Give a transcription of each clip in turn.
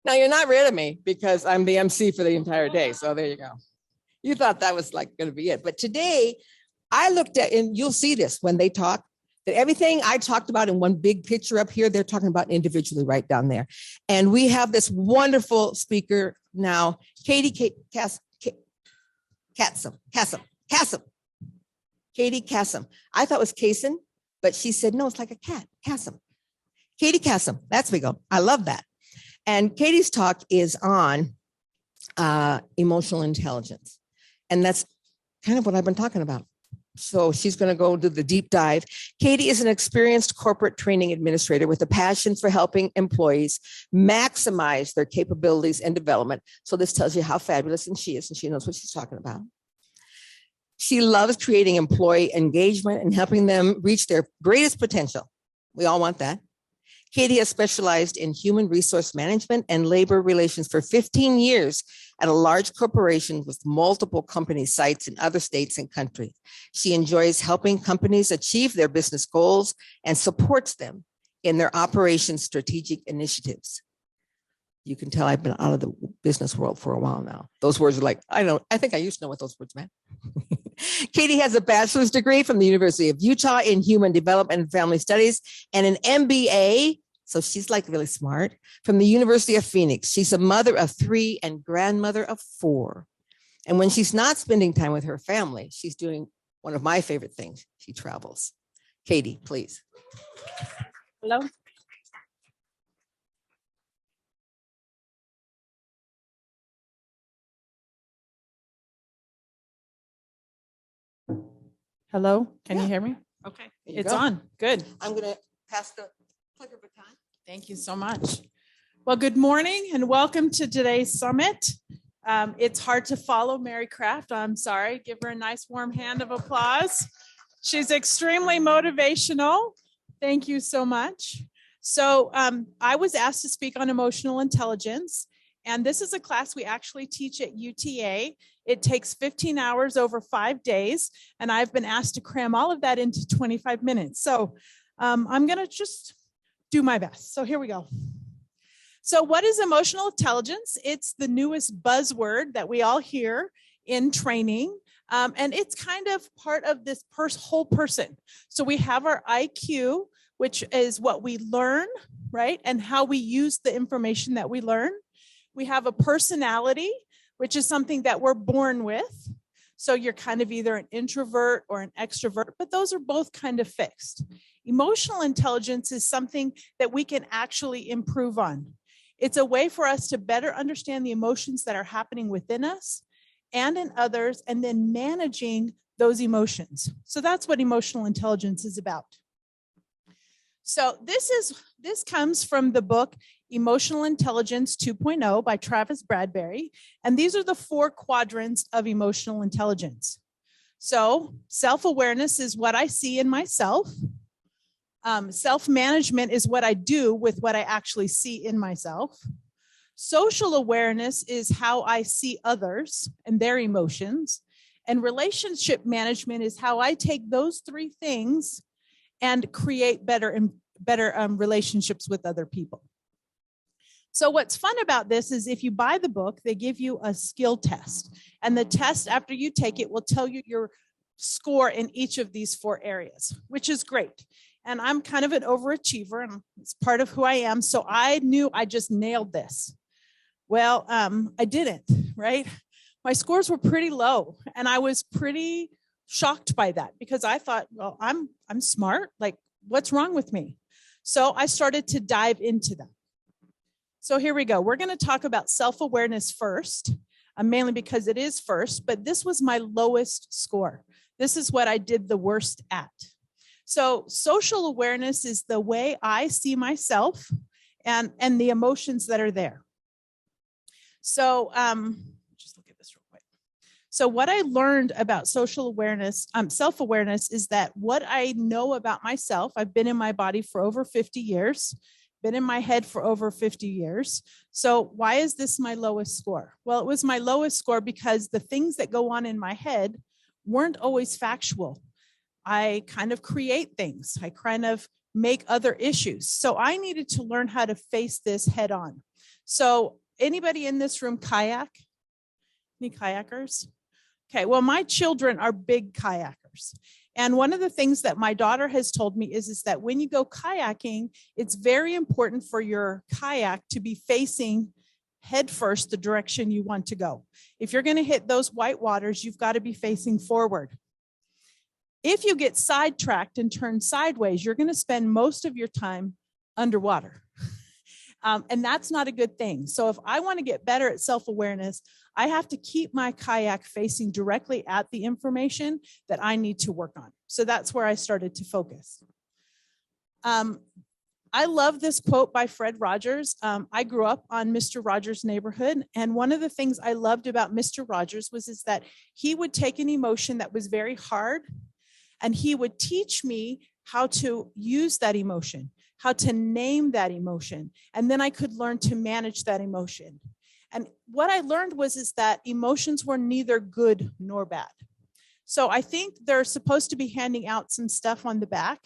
Now you're not rid of me because I'm the MC for the entire day. So there you go. You thought that was like going to be it. But today I looked at, and you'll see this when they talk, that everything I talked about in one big picture up here, they're talking about individually right down there. And we have this wonderful speaker now, Katie Kassam. Katie Kassam. I thought it was Kason, but she said, no, it's like a cat, Kassam. Katie Kassam, that's we go. I love that. And Katie's talk is on emotional intelligence. And that's kind of what I've been talking about. So she's going to go do the deep dive. Katie is an experienced corporate training administrator with a passion for helping employees maximize their capabilities and development. So this tells you how fabulous she is, and she knows what she's talking about. She loves creating employee engagement and helping them reach their greatest potential. We all want that. Katie has specialized in human resource management and labor relations for 15 years at a large corporation with multiple company sites in other states and countries. She enjoys helping companies achieve their business goals and supports them in their operations strategic initiatives. You can tell I've been out of the business world for a while now. Those words are like, I think I used to know what those words meant. Katie has a bachelor's degree from the University of Utah in Human Development and Family Studies and an MBA, so she's like really smart, from the University of Phoenix. She's a mother of 3 and grandmother of 4. And when she's not spending time with her family, she's doing one of my favorite things. She travels. Katie, please. Hello. Hello, can you hear me? Okay, it's on. Good. I'm going to pass the clicker baton. Thank you so much. Well, good morning and welcome to today's summit. It's hard to follow Mary Craft. I'm sorry. Give her a nice warm hand of applause. She's extremely motivational. Thank you so much. So I was asked to speak on emotional intelligence, and this is a class we actually teach at UTA. It takes 15 hours over 5 days, and I've been asked to cram all of that into 25 minutes. So I'm going to just do my best. So here we go. So what is emotional intelligence? It's the newest buzzword that we all hear in training, and it's kind of part of this whole person. So we have our IQ, which is what we learn, right? And how we use the information that we learn. We have a personality, which is something that we're born with. So you're kind of either an introvert or an extrovert, but those are both kind of fixed. Emotional intelligence is something that we can actually improve on. It's a way for us to better understand the emotions that are happening within us and in others, and then managing those emotions. So that's what emotional intelligence is about. So this comes from the book Emotional Intelligence 2.0 by Travis Bradberry. And these are the 4 quadrants of emotional intelligence. So self-awareness is what I see in myself. Self-management is what I do with what I actually see in myself. Social awareness is how I see others and their emotions. And relationship management is how I take those 3 things and create better relationships with other people. So what's fun about this is if you buy the book, they give you a skill test. And the test, after you take it, will tell you your score in each of these 4 areas, which is great. And I'm kind of an overachiever, and it's part of who I am. So I knew I just nailed this. Well, I didn't, right? My scores were pretty low, and I was pretty shocked by that because I thought, well, I'm smart. Like, what's wrong with me? So I started to dive into that. So here we go. We're going to talk about self-awareness first, mainly because it is first, but this was my lowest score. This is what I did the worst at. So social awareness is the way I see myself and the emotions that are there. So just look at this real quick. So what I learned about social awareness, self-awareness, is that what I know about myself, I've been in my body for over 50 years, been in my head for over 50 years. So why is this my lowest score? Well, it was my lowest score because the things that go on in my head weren't always factual. I kind of create things. I kind of make other issues. So I needed to learn how to face this head on. So anybody in this room kayak? Any kayakers? Okay, well, my children are big kayakers. And one of the things that my daughter has told me is that when you go kayaking, it's very important for your kayak to be facing head first the direction you want to go. If you're going to hit those white waters, you've got to be facing forward. If you get sidetracked and turn sideways, you're going to spend most of your time underwater. And that's not a good thing. So if I want to get better at self-awareness, I have to keep my kayak facing directly at the information that I need to work on. So that's where I started to focus. I love this quote by Fred Rogers. I grew up on Mr. Rogers' neighborhood. And one of the things I loved about Mr. Rogers is that he would take an emotion that was very hard and he would teach me how to use that emotion, how to name that emotion. And then I could learn to manage that emotion. And what I learned is that emotions were neither good nor bad. So I think they're supposed to be handing out some stuff on the back.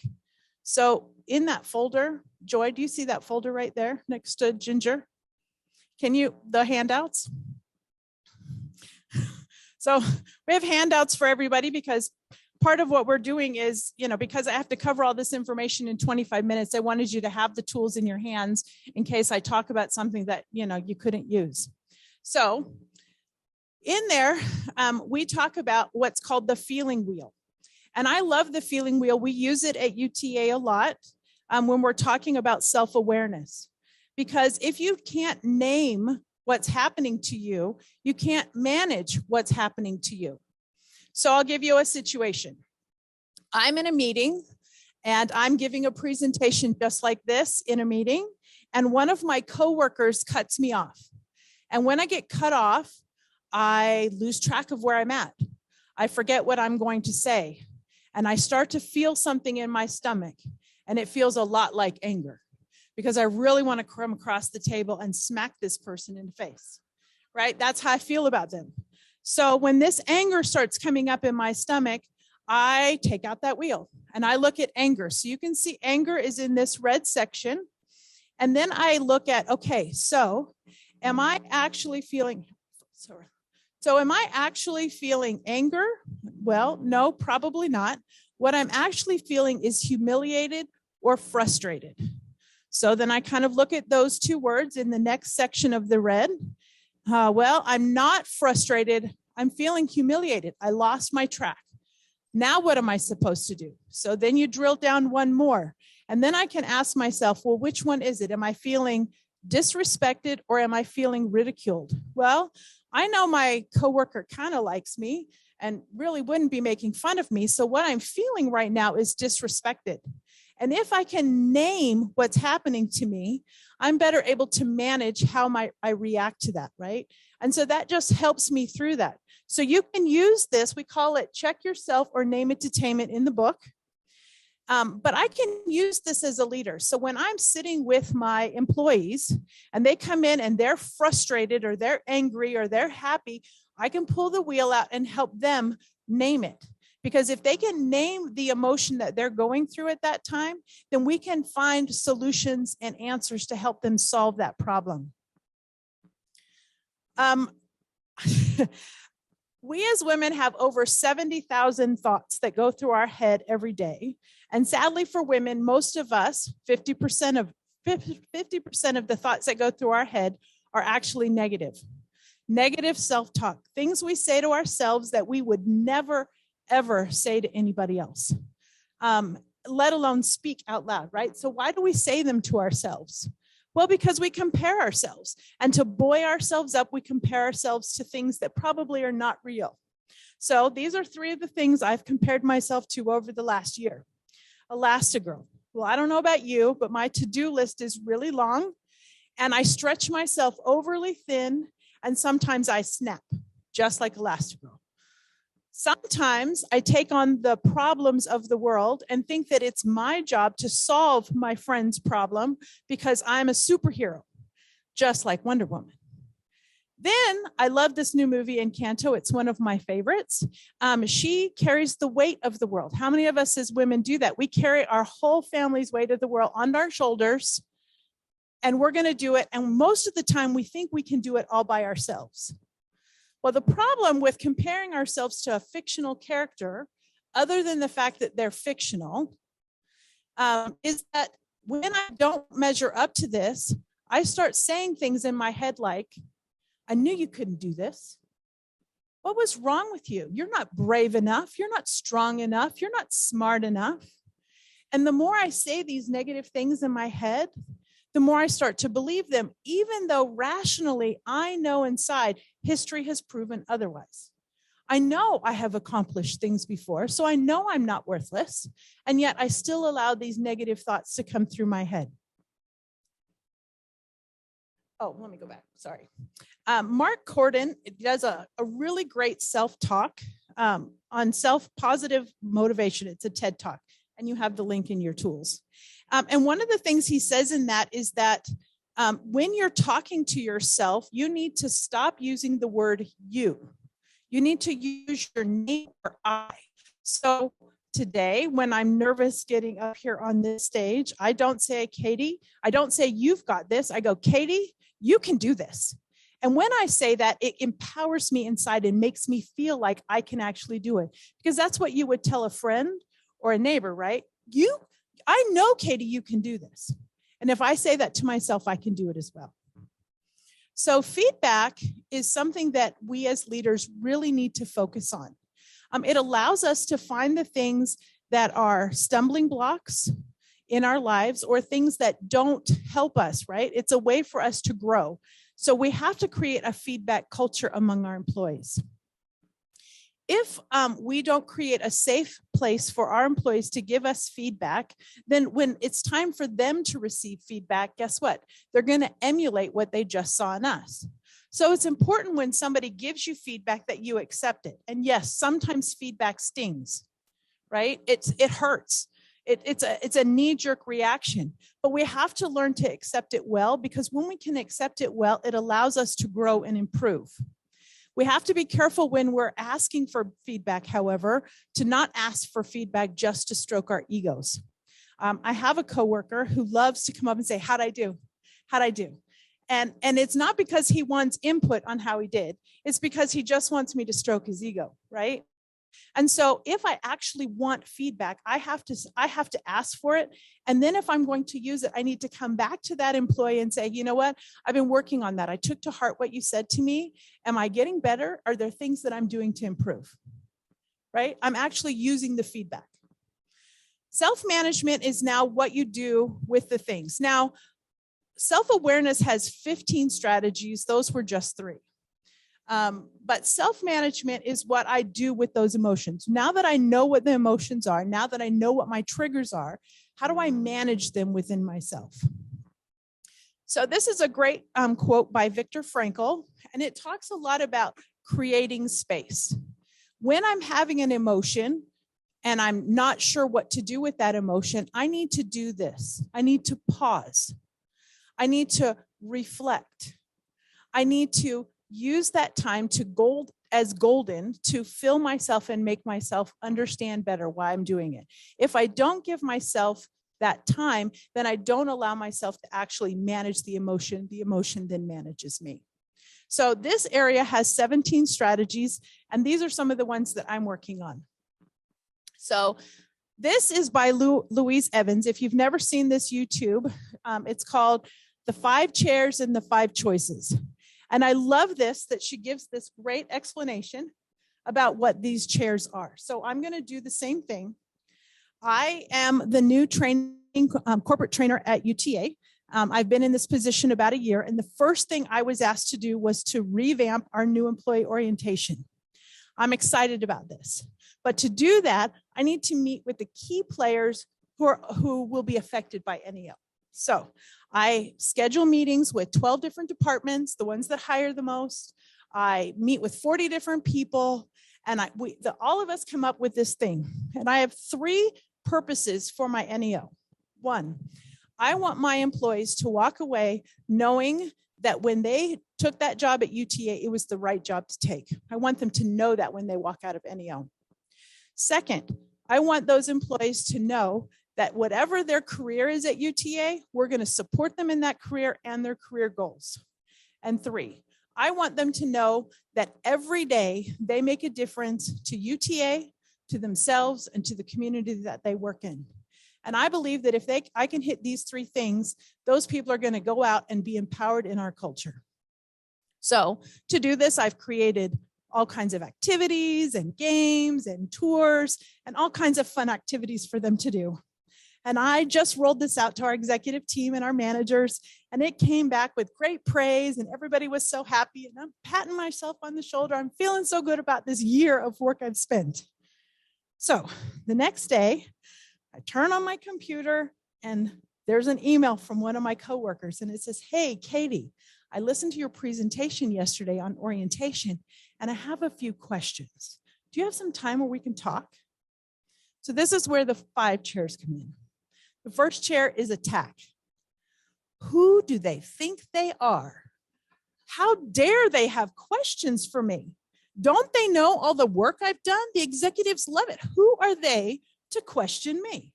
So in that folder, Joy, do you see that folder right there next to Ginger? The handouts? So we have handouts for everybody because part of what we're doing is, because I have to cover all this information in 25 minutes, I wanted you to have the tools in your hands in case I talk about something that, you couldn't use. So in there, we talk about what's called the feeling wheel. And I love the feeling wheel. We use it at UTA a lot when we're talking about self-awareness. Because if you can't name what's happening to you, you can't manage what's happening to you. So I'll give you a situation. I'm in a meeting and I'm giving a presentation just like this in a meeting. And one of my coworkers cuts me off. And when I get cut off, I lose track of where I'm at. I forget what I'm going to say. And I start to feel something in my stomach. And it feels a lot like anger because I really want to come across the table and smack this person in the face, right? That's how I feel about them. So when this anger starts coming up in my stomach, I take out that wheel and I look at anger. So you can see anger is in this red section. And then I look at, okay, so am I actually feeling, am I actually feeling anger? Well, no, probably not. What I'm actually feeling is humiliated or frustrated. So then I kind of look at those two words in the next section of the red. Well, I'm not frustrated. I'm feeling humiliated. I lost my track. Now what am I supposed to do? So then you drill down one more. And then I can ask myself, well, which one is it? Am I feeling disrespected or am I feeling ridiculed? Well, I know my coworker kind of likes me and really wouldn't be making fun of me. So what I'm feeling right now is disrespected. And if I can name what's happening to me, I'm better able to manage how I react to that, right? And so that just helps me through that. So you can use this, we call it check yourself or name it to tame it in the book. But I can use this as a leader. So when I'm sitting with my employees and they come in and they're frustrated or they're angry or they're happy, I can pull the wheel out and help them name it. Because if they can name the emotion that they're going through at that time, then we can find solutions and answers to help them solve that problem. We as women have over 70,000 thoughts that go through our head every day. And sadly for women, most of us, 50% of the thoughts that go through our head are actually negative. Negative self-talk, things we say to ourselves that we would never, ever say to anybody else, let alone speak out loud, right? So why do we say them to ourselves? Well, because we compare ourselves, and to buoy ourselves up, we compare ourselves to things that probably are not real. So these are three of the things I've compared myself to over the last year. Elastigirl. Well, I don't know about you, but my to-do list is really long, and I stretch myself overly thin, and sometimes I snap, just like Elastigirl. Sometimes I take on the problems of the world and think that it's my job to solve my friend's problem because I'm a superhero, just like Wonder Woman. Then I love this new movie, Encanto. It's one of my favorites. She carries the weight of the world. How many of us as women do that? We carry our whole family's weight of the world on our shoulders, and we're going to do it. And most of the time we think we can do it all by ourselves. Well, the problem with comparing ourselves to a fictional character, other than the fact that they're fictional, is that when I don't measure up to this, I start saying things in my head like, I knew you couldn't do this. What was wrong with you? You're not brave enough. You're not strong enough. You're not smart enough. And the more I say these negative things in my head, the more I start to believe them, even though rationally I know inside history has proven otherwise. I know I have accomplished things before, so I know I'm not worthless. And yet I still allow these negative thoughts to come through my head. Oh, let me go back. Sorry. Mark Corden does a really great self-talk on self-positive motivation. It's a TED Talk, and you have the link in your tools. And one of the things he says in that is that when you're talking to yourself, you need to stop using the word you. You need to use your name or I. So today, when I'm nervous getting up here on this stage, I don't say, Katie, I don't say, you've got this. I go, Katie, you can do this. And when I say that, it empowers me inside and makes me feel like I can actually do it. Because that's what you would tell a friend or a neighbor, right? I know, Katie, you can do this. And if I say that to myself, I can do it as well. So feedback is something that we as leaders really need to focus on. It allows us to find the things that are stumbling blocks in our lives or things that don't help us, right? It's a way for us to grow. So we have to create a feedback culture among our employees. If we don't create a safe place for our employees to give us feedback, then when it's time for them to receive feedback, guess what? They're going to emulate what they just saw in us. So it's important when somebody gives you feedback that you accept it. And yes, sometimes feedback stings, right? It hurts. It's a knee-jerk reaction, but we have to learn to accept it well, because when we can accept it well, it allows us to grow and improve. We have to be careful when we're asking for feedback, however, to not ask for feedback just to stroke our egos. I have a coworker who loves to come up and say, how'd I do? How'd I do? And it's not because he wants input on how he did. It's because he just wants me to stroke his ego, right? And so if I actually want feedback, I have to ask for it. And then if I'm going to use it, I need to come back to that employee and say, you know what? I've been working on that. I took to heart what you said to me. Am I getting better? Are there things that I'm doing to improve? Right? I'm actually using the feedback. Self-management is now what you do with the things. Now, self-awareness has 15 strategies. Those were just 3. But self-management is what I do with those emotions. Now that I know what the emotions are, now that I know what my triggers are, how do I manage them within myself? So this is a great quote by Viktor Frankl, and it talks a lot about creating space. When I'm having an emotion and I'm not sure what to do with that emotion, I need to do this. I need to pause. I need to reflect. I need to use that time to golden to fill myself and make myself understand better why I'm doing it. If I don't give myself that time, then I don't allow myself to actually manage the emotion. The emotion then manages me. So this area has 17 strategies, and these are some of the ones that I'm working on. So this is by Louise Evans. If you've never seen this YouTube, it's called The 5 Chairs and the 5 Choices. And I love this, that she gives this great explanation about what these chairs are. So I'm going to do the same thing. I am the new corporate trainer at UTA. I've been in this position about a year, and the first thing I was asked to do was to revamp our new employee orientation. I'm excited about this. But to do that, I need to meet with the key players who will be affected by NEO. So I schedule meetings with 12 different departments, the ones that hire the most. I meet with 40 different people, and all of us come up with this thing. And I have 3 purposes for my NEO. 1, I want my employees to walk away knowing that when they took that job at UTA, it was the right job to take. I want them to know that when they walk out of NEO. Second, I want those employees to know that whatever their career is at UTA, we're going to support them in that career and their career goals. And three, I want them to know that every day they make a difference to UTA, to themselves, and to the community that they work in. And I believe that if I can hit these three things, those people are going to go out and be empowered in our culture. So to do this, I've created all kinds of activities and games and tours and all kinds of fun activities for them to do. And I just rolled this out to our executive team and our managers, and it came back with great praise, and everybody was so happy. And I'm patting myself on the shoulder. I'm feeling so good about this year of work I've spent. So the next day, I turn on my computer and there's an email from one of my coworkers, and it says, "Hey, Katie, I listened to your presentation yesterday on orientation, and I have a few questions. Do you have some time where we can talk?" So this is where the 5 chairs come in. The first chair is attack. Who do they think they are? How dare they have questions for me? Don't they know all the work I've done? The executives love it. Who are they to question me?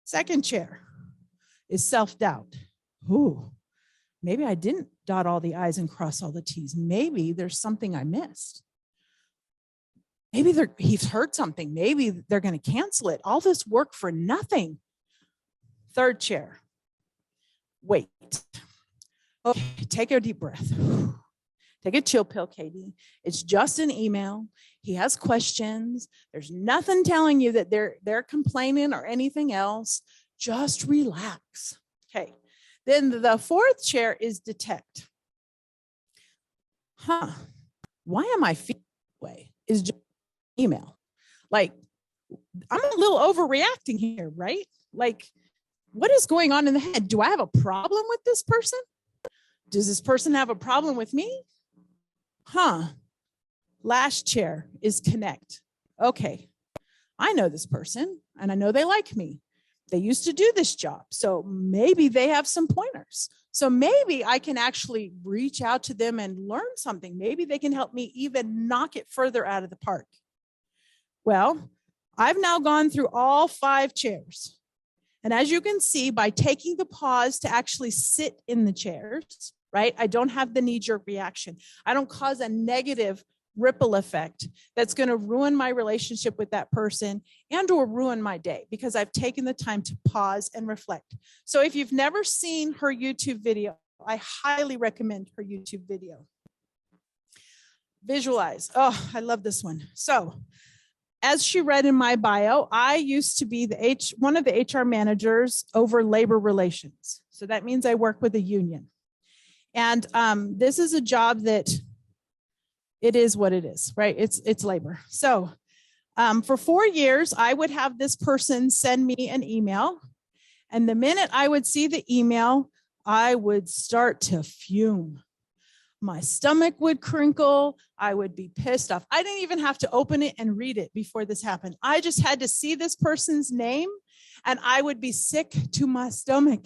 Second chair is self-doubt. Ooh, maybe I didn't dot all the I's and cross all the T's. Maybe there's something I missed. Maybe he's heard something. Maybe they're going to cancel it. All this work for nothing. Third chair. Wait. Okay, take a deep breath. Take a chill pill, Katie. It's just an email. He has questions. There's nothing telling you that they're complaining or anything else. Just relax. Okay. Then the fourth chair is detect. Why am I feeling that way? Is just email. Like, I'm a little overreacting here, right? Like, what is going on in the head? Do I have a problem with this person? Does this person have a problem with me? Last chair is connect. Okay, I know this person and I know they like me. They used to do this job, so maybe they have some pointers. So maybe I can actually reach out to them and learn something. Maybe they can help me even knock it further out of the park. Well, I've now gone through all 5 chairs. And as you can see, by taking the pause to actually sit in the chairs, right? I don't have the knee-jerk reaction. I don't cause a negative ripple effect that's going to ruin my relationship with that person and or ruin my day, because I've taken the time to pause and reflect. So if you've never seen her YouTube video, I highly recommend her YouTube video. Visualize. Oh, I love this one. So as she read in my bio, I used to be one of the HR managers over labor relations. So that means I work with a union. And this is a job that it is what it is, right? It's labor. So for 4 years, I would have this person send me an email. And the minute I would see the email, I would start to fume. My stomach would crinkle. I would be pissed off. I didn't even have to open it and read it before this happened. I just had to see this person's name and I would be sick to my stomach,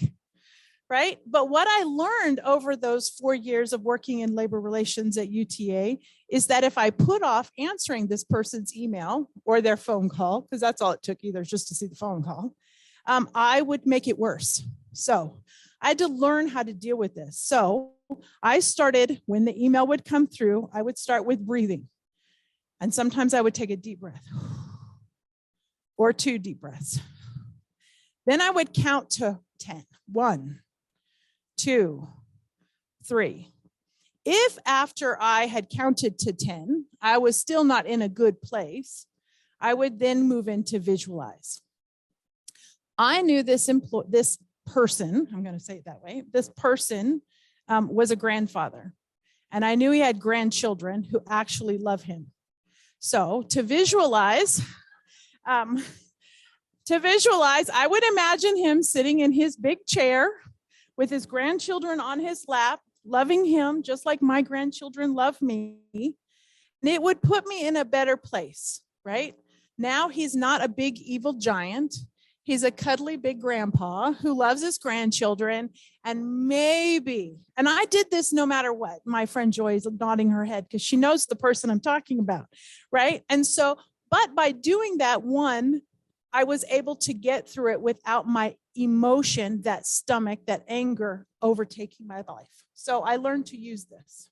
right? But what I learned over those 4 years of working in labor relations at UTA is that if I put off answering this person's email or their phone call, because that's all it took either just to see the phone call, I would make it worse. So I had to learn how to deal with this. So I started, when the email would come through, I would start with breathing. And sometimes I would take a deep breath or 2 deep breaths. Then I would count to 10. 1, 2, 3. If after I had counted to 10, I was still not in a good place, I would then move into visualize. I knew this person, I'm going to say it that way, this person was a grandfather. And I knew he had grandchildren who actually love him. So to visualize, I would imagine him sitting in his big chair with his grandchildren on his lap, loving him just like my grandchildren love me. And it would put me in a better place, right? Now he's not a big evil giant. He's a cuddly big grandpa who loves his grandchildren and maybe, and I did this no matter what. My friend Joy is nodding her head because she knows the person I'm talking about, right? And so, but by doing that, one, I was able to get through it without my emotion, that stomach, that anger overtaking my life. So I learned to use this.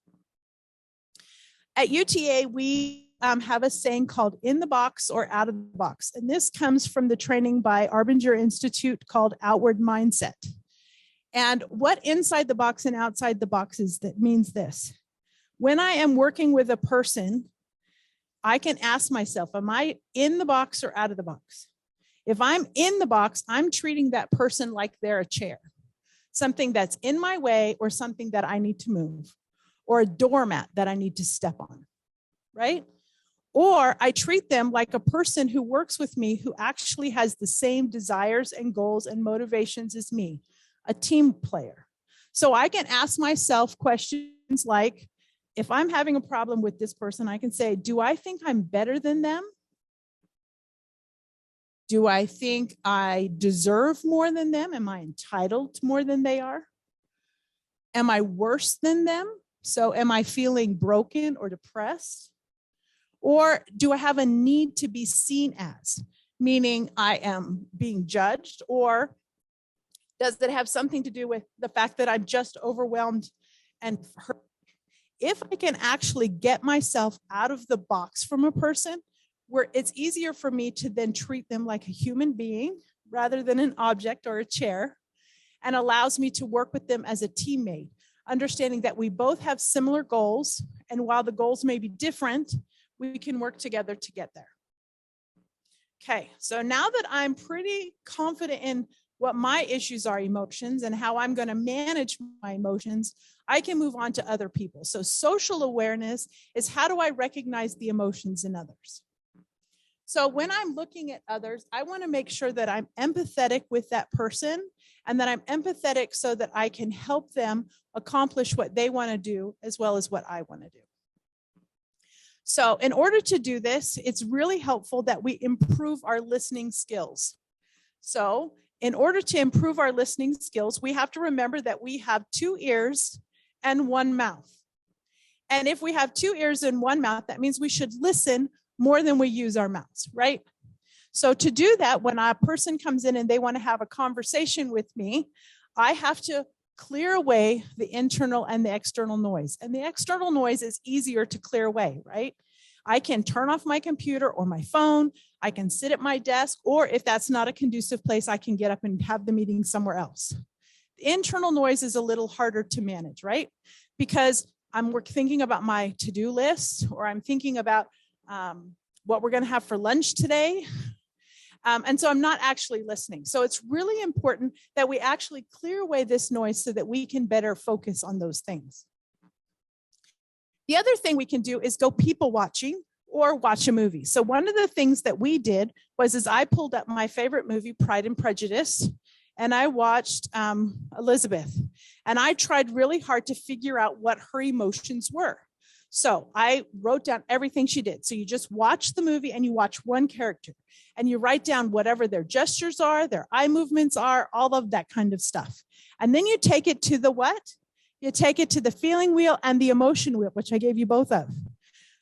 At UTA, we have a saying called in the box or out of the box. And this comes from the training by Arbinger Institute called Outward Mindset. And what inside the box and outside the box is, that means this. When I am working with a person, I can ask myself, am I in the box or out of the box? If I'm in the box, I'm treating that person like they're a chair, something that's in my way or something that I need to move, or a doormat that I need to step on, right? Or I treat them like a person who works with me who actually has the same desires and goals and motivations as me, a team player. So I can ask myself questions like, if I'm having a problem with this person, I can say, do I think I'm better than them? Do I think I deserve more than them? Am I entitled to more than they are? Am I worse than them? So am I feeling broken or depressed? Or do I have a need to be seen as, meaning I am being judged? Or does it have something to do with the fact that I'm just overwhelmed and hurt? If I can actually get myself out of the box from a person, where it's easier for me to then treat them like a human being rather than an object or a chair, and allows me to work with them as a teammate, understanding that we both have similar goals, and while the goals may be different, we can work together to get there. Okay, so now that I'm pretty confident in what my issues are, emotions, and how I'm going to manage my emotions, I can move on to other people. So social awareness is, how do I recognize the emotions in others? So when I'm looking at others, I want to make sure that I'm empathetic with that person, and that I'm empathetic so that I can help them accomplish what they want to do as well as what I want to do. So in order to do this, it's really helpful that we improve our listening skills. So in order to improve our listening skills, we have to remember that we have 2 ears and 1 mouth. And if we have 2 ears and 1 mouth, that means we should listen more than we use our mouths, right? So to do that, when a person comes in and they want to have a conversation with me, I have to clear away the internal and the external noise. And the external noise is easier to clear away, right? I can turn off my computer or my phone. I can sit at my desk, or if that's not a conducive place, I can get up and have the meeting somewhere else. The internal noise is a little harder to manage, right? Because I'm thinking about my to-do list, or I'm thinking about what we're going to have for lunch today. And so I'm not actually listening. So it's really important that we actually clear away this noise so that we can better focus on those things. The other thing we can do is go people watching or watch a movie. So one of the things that we did was I pulled up my favorite movie, Pride and Prejudice, and I watched Elizabeth. And I tried really hard to figure out what her emotions were. So I wrote down everything she did. So you just watch the movie and you watch one character and you write down whatever their gestures are, their eye movements are, all of that kind of stuff. And then you take it to the what? You take it to the feeling wheel and the emotion wheel, which I gave you both of.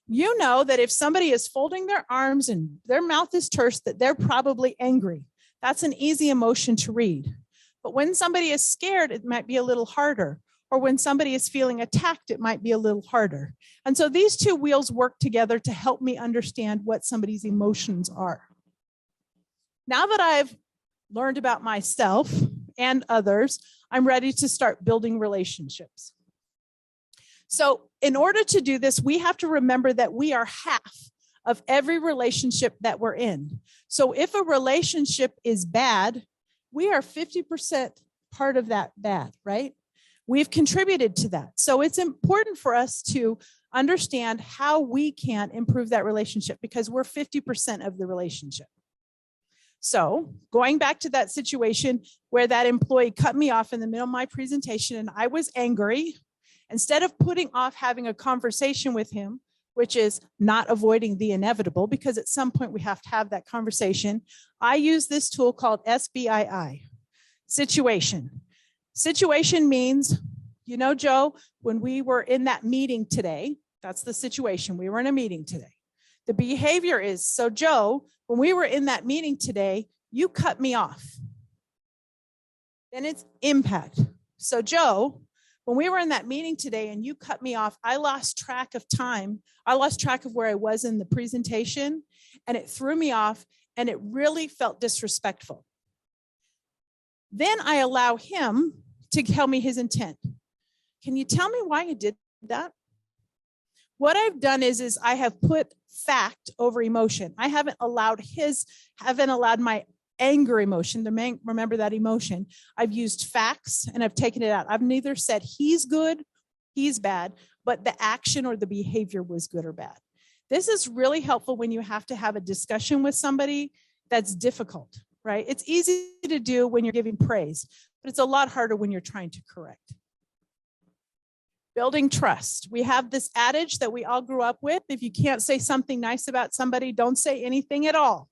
You know that if somebody is folding their arms and their mouth is terse, that they're probably angry. That's an easy emotion to read. But when somebody is scared, it might be a little harder. Or when somebody is feeling attacked, it might be a little harder. And so these 2 wheels work together to help me understand what somebody's emotions are. Now that I've learned about myself and others, I'm ready to start building relationships. So in order to do this, we have to remember that we are half of every relationship that we're in. So if a relationship is bad, we are 50% part of that bad, right? We've contributed to that. So it's important for us to understand how we can improve that relationship, because we're 50% of the relationship. So going back to that situation where that employee cut me off in the middle of my presentation and I was angry, instead of putting off having a conversation with him, which is not avoiding the inevitable, because at some point we have to have that conversation. I use this tool called SBII, situation. Situation means, you know, Joe, when we were in that meeting today, that's the situation. We were in a meeting today. The behavior is, so Joe, when we were in that meeting today, you cut me off. Then it's impact. So Joe, when we were in that meeting today and you cut me off, I lost track of time. I lost track of where I was in the presentation, and it threw me off, and it really felt disrespectful. Then I allow him to tell me his intent. Can you tell me why you did that? What I've done is I have put fact over emotion. I haven't allowed my anger emotion, remember that emotion. I've used facts and I've taken it out. I've neither said he's good, he's bad, but the action or the behavior was good or bad. This is really helpful when you have to have a discussion with somebody that's difficult, right? It's easy to do when you're giving praise, but it's a lot harder when you're trying to correct. Building trust. We have this adage that we all grew up with. If you can't say something nice about somebody, don't say anything at all.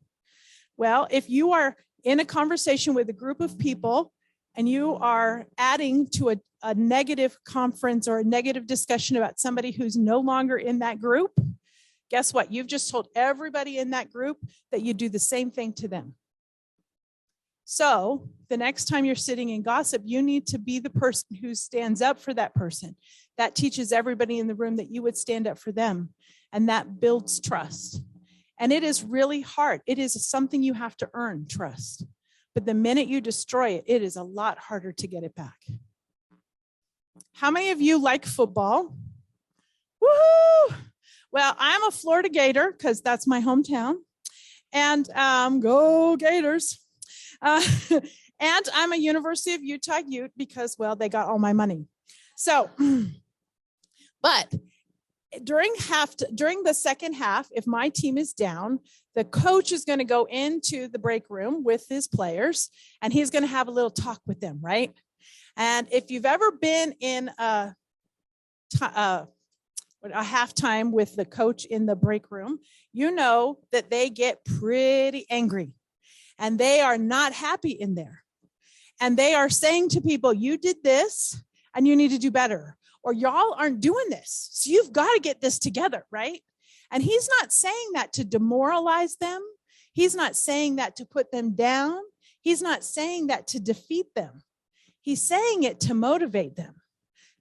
Well, if you are in a conversation with a group of people and you are adding to a negative conference or a negative discussion about somebody who's no longer in that group, guess what? You've just told everybody in that group that you do the same thing to them. So the next time you're sitting in gossip, you need to be the person who stands up for that person. That teaches everybody in the room that you would stand up for them, and that builds trust. And it is really hard. It is something you have to earn, trust. But the minute you destroy it, it is a lot harder to get it back. How many of you like football? Woohoo! Well, I'm a Florida Gator because that's my hometown. And go Gators. And I'm a University of Utah Ute because, well, they got all my money. So, but during the second half, if my team is down, the coach is going to go into the break room with his players, and he's going to have a little talk with them, right? And if you've ever been in a halftime with the coach in the break room, you know that they get pretty angry, and they are not happy in there. And they are saying to people, you did this, and you need to do better. Or y'all aren't doing this. So you've got to get this together, right? And he's not saying that to demoralize them. He's not saying that to put them down. He's not saying that to defeat them. He's saying it to motivate them,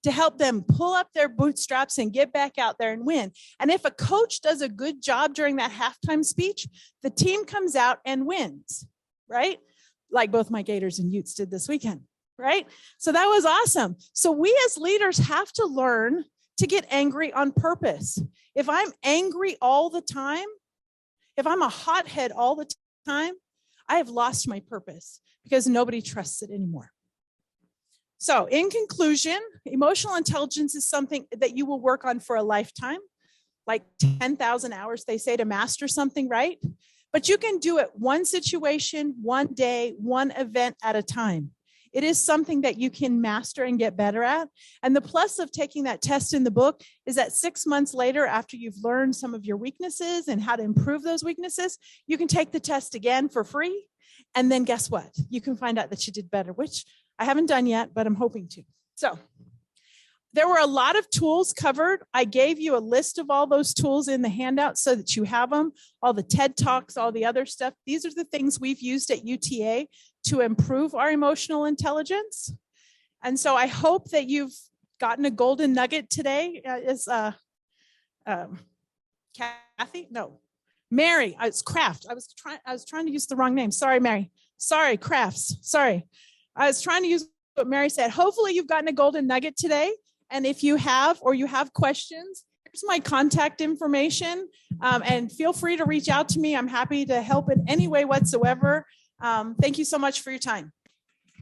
to help them pull up their bootstraps and get back out there and win. And if a coach does a good job during that halftime speech, the team comes out and wins, right? Like both my Gators and Utes did this weekend. Right? So that was awesome. So we as leaders have to learn to get angry on purpose. If I'm angry all the time, if I'm a hothead all the time, I have lost my purpose because nobody trusts it anymore. So in conclusion, emotional intelligence is something that you will work on for a lifetime, like 10,000 hours, they say, to master something, right? But you can do it one situation, one day, one event at a time. It is something that you can master and get better at. And the plus of taking that test in the book is that 6 months later, after you've learned some of your weaknesses and how to improve those weaknesses, you can take the test again for free. And then guess what? You can find out that you did better, which I haven't done yet, but I'm hoping to. So there were a lot of tools covered. I gave you a list of all those tools in the handout so that you have them, all the TED Talks, all the other stuff. These are the things we've used at UTA to improve our emotional intelligence. And so I hope that you've gotten a golden nugget today. Mary, it's Kraft. I was trying to use the wrong name. Sorry, Mary. Sorry, Crafts. Sorry. I was trying to use what Mary said. Hopefully you've gotten a golden nugget today. And if you have, or you have questions, here's my contact information. And feel free to reach out to me. I'm happy to help in any way whatsoever. Thank you so much for your time.